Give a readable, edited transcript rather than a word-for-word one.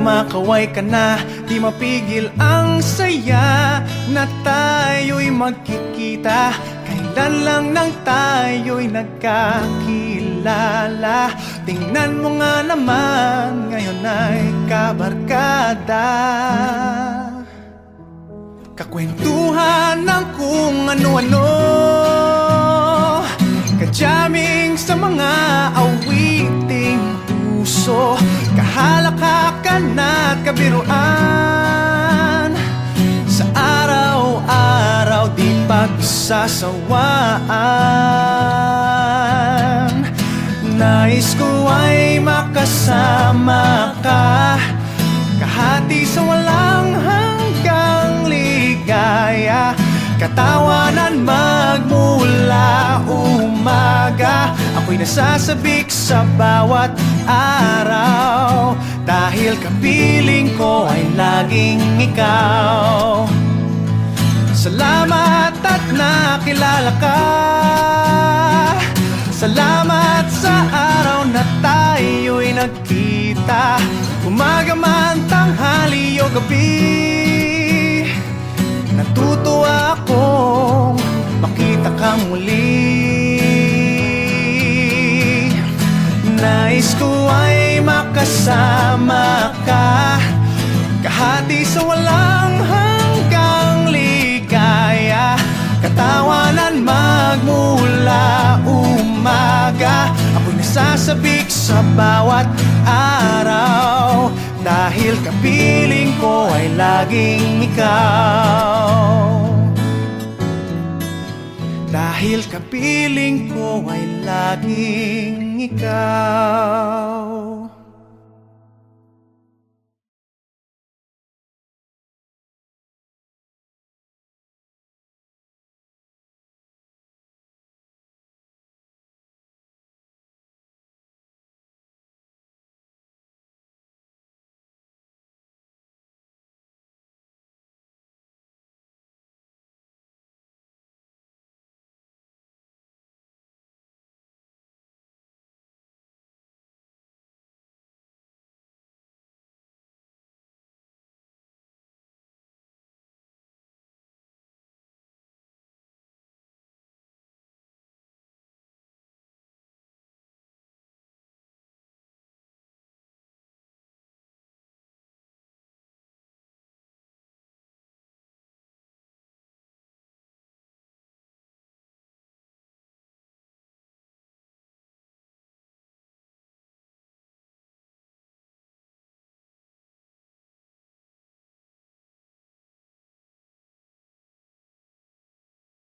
kumakaway ka na, di mapigil ang saya na tayo'y magkikita. Kailan lang nang tayo'y nagkakilala. Tingnan mo nga naman, ngayon ay kabarkada. Kakwentuhan ng kung ano-ano, kajamming sa mga awiting puso, kahalakakan at kabiruan. Sa araw-araw di pagsasawaan. Nais ko ay makasama ka, kahati sa walang hanggang ligaya. Katawanan magmula umaga, ako'y nasasabik sa bawat araw. Dahil kapiling ko ay laging ikaw. Salamat at nakilala ka. Salamat sa araw na tayo'y nagkita. Umaga man, tanghali o gabi, natutuwa akong makita kang muli. Nais ko ay makasama ka, kahati sa walang hanggang ligaya. Katawanan magmula umaga, ako'y nasasabik sa bawat araw. Dahil kapiling ko ay laging ikaw. Dahil kapiling ko ay laging ikaw.